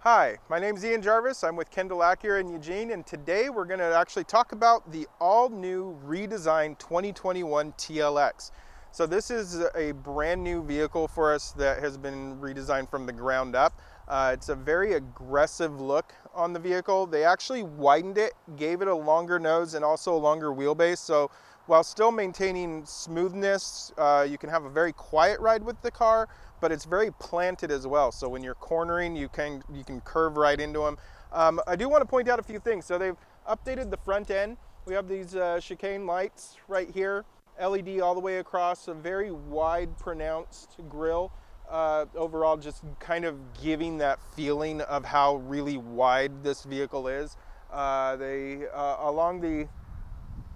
Hi, my name is Ian Jarvis. I'm with Kendall Acura in Eugene, and today we're going to actually talk about the all-new redesigned 2021 TLX. So this is a brand new vehicle for us that has been redesigned from the ground up. It's a very aggressive look on the vehicle. They actually widened it, gave it a longer nose and also a longer wheelbase. So while still maintaining smoothness, you can have a very quiet ride with the car, but it's very planted as well. So when you're cornering, you can curve right into them. I do want to point out a few things. So they've updated the front end. We have these chicane lights right here, LED all the way across, a very wide, pronounced grille. Overall, just kind of giving that feeling of how really wide this vehicle is. Along the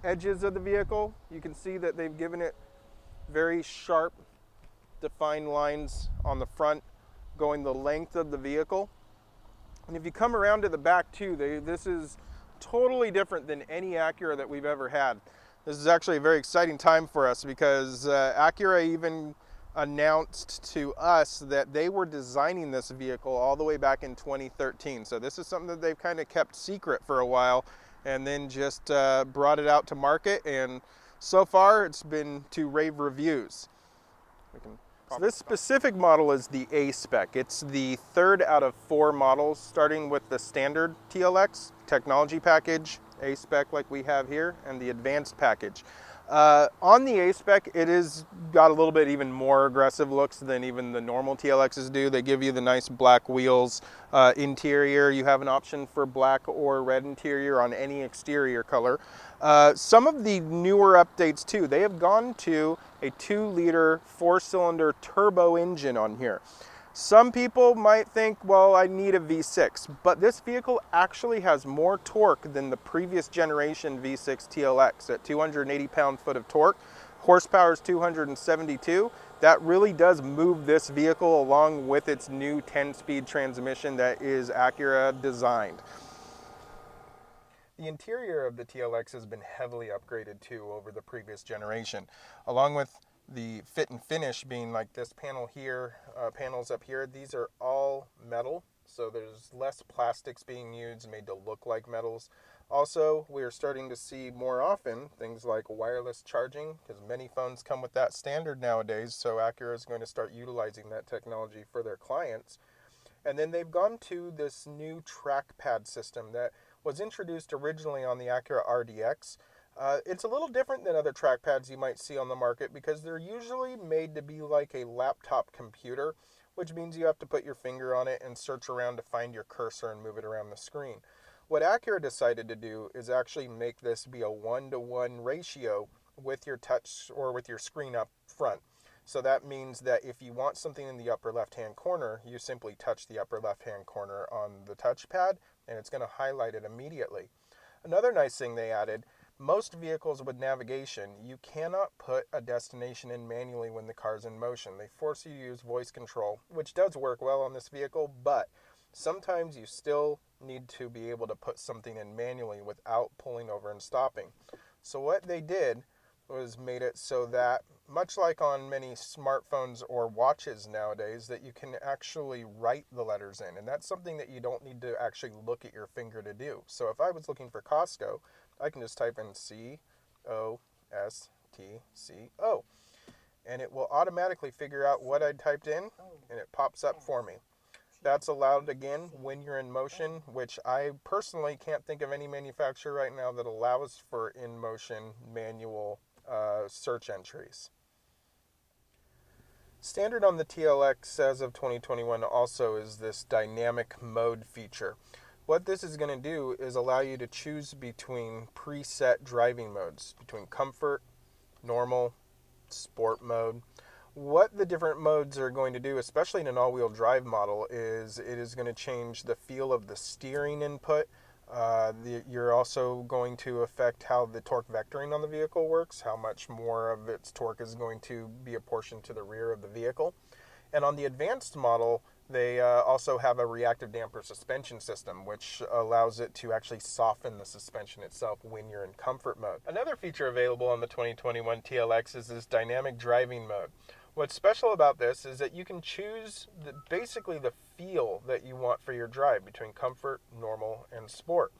edges of the vehicle, you can see that they've given it very sharp, defined lines on the front going the length of the vehicle. And if you come around to the back too, this is totally different than any Acura that we've ever had. This is actually a very exciting time for us because Acura even announced to us that they were designing this vehicle all the way back in 2013. So this is something that they've kind of kept secret for a while and then just brought it out to market, and so far it's been to rave reviews. So this specific model is the A spec. It's the third out of 4 models, starting with the standard TLX technology package, A spec like we have here, and the advanced package. On the A spec, it is got a little bit even more aggressive looks than even the normal TLXs do. They give you the nice black wheels. Interior, you have an option for black or red interior on any exterior color. Some of the newer updates too, they have gone to a 2-liter 4-cylinder turbo engine on here. Some people might think, well, I need a V6, but this vehicle actually has more torque than the previous generation V6 TLX at 280 pound-foot of torque. Horsepower is 272. That really does move this vehicle along with its new 10-speed transmission that is Acura designed. The interior of the TLX has been heavily upgraded too over the previous generation, along with the fit and finish being like this panel here, panels up here. These are all metal, so there's less plastics being used made to look like metals. Also, we are starting to see more often things like wireless charging, because many phones come with that standard nowadays, so Acura is going to start utilizing that technology for their clients. And then they've gone to this new trackpad system that was introduced originally on the Acura RDX. It's a little different than other trackpads you might see on the market because they're usually made to be like a laptop computer, which means you have to put your finger on it and search around to find your cursor and move it around the screen. What Acura decided to do is actually make this be a 1-to-1 ratio with your touch or with your screen up front. So that means that if you want something in the upper left-hand corner, you simply touch the upper left-hand corner on the touchpad, and it's going to highlight it immediately. Another nice thing they added, most vehicles with navigation, you cannot put a destination in manually when the car's in motion. They force you to use voice control, which does work well on this vehicle, but sometimes you still need to be able to put something in manually without pulling over and stopping. So what they did was made it so that, much like on many smartphones or watches nowadays, that you can actually write the letters in. And that's something that you don't need to actually look at your finger to do. So if I was looking for Costco, I can just type in COSTCO, and it will automatically figure out what I typed in, and it pops up for me. That's allowed, again, when you're in motion, which I personally can't think of any manufacturer right now that allows for in-motion manual search entries. Standard on the TLX as of 2021 also is this dynamic mode feature. What this is going to do is allow you to choose between preset driving modes, between comfort, normal, sport mode. What the different modes are going to do, especially in an all-wheel drive model, is it is going to change the feel of the steering input. You're also going to affect how the torque vectoring on the vehicle works, how much more of its torque is going to be apportioned to the rear of the vehicle. And on the advanced model, they also have a reactive damper suspension system, which allows it to actually soften the suspension itself when you're in comfort mode. Another feature available on the 2021 TLX is this dynamic driving mode. What's special about this is that you can choose basically the feel that you want for your drive between comfort, normal, and sport.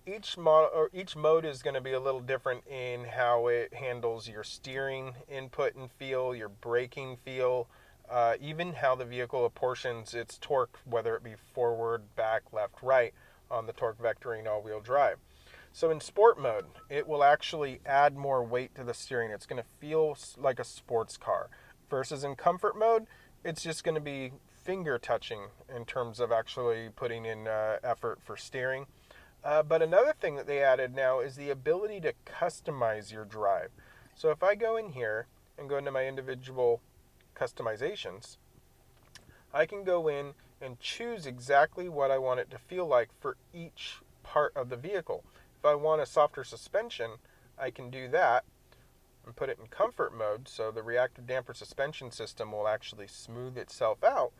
Each mode is going to be a little different in how it handles your steering input and feel, your braking feel, even how the vehicle apportions its torque, whether it be forward, back, left, right, on the torque vectoring all-wheel drive. So in sport mode, it will actually add more weight to the steering. It's going to feel like a sports car. Versus in comfort mode, it's just going to be finger touching in terms of actually putting in effort for steering. But another thing that they added now is the ability to customize your drive. So if I go in here and go into my individual customizations, I can go in and choose exactly what I want it to feel like for each part of the vehicle. If I want a softer suspension, I can do that and put it in comfort mode, so the reactive damper suspension system will actually smooth itself out,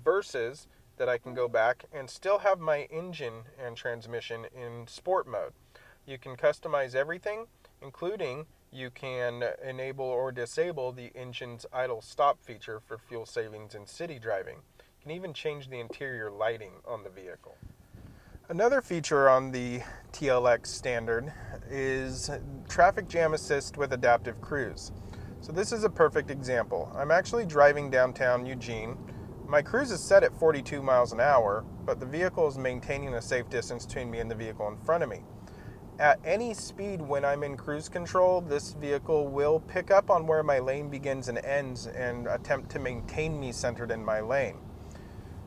versus that I can go back and still have my engine and transmission in sport mode. You can customize everything, including you can enable or disable the engine's idle stop feature for fuel savings in city driving. You can even change the interior lighting on the vehicle. Another feature on the TLX standard is traffic jam assist with adaptive cruise. So this is a perfect example. I'm actually driving downtown Eugene. My cruise is set at 42 miles an hour, but the vehicle is maintaining a safe distance between me and the vehicle in front of me. At any speed when I'm in cruise control, this vehicle will pick up on where my lane begins and ends and attempt to maintain me centered in my lane.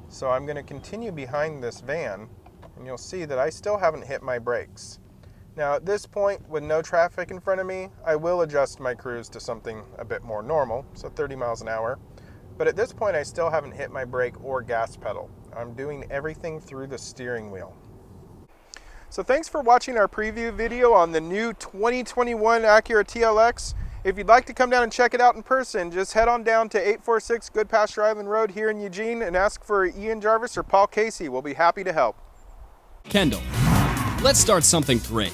So I'm going to continue behind this van, and you'll see that I still haven't hit my brakes. Now at this point, with no traffic in front of me, I will adjust my cruise to something a bit more normal, so 30 miles an hour. But at this point, I still haven't hit my brake or gas pedal. I'm doing everything through the steering wheel. So thanks for watching our preview video on the new 2021 Acura TLX. If you'd like to come down and check it out in person, just head on down to 846 Good Pasture Island Road here in Eugene and ask for Ian Jarvis or Paul Casey. We'll be happy to help. Kendall, let's start something great.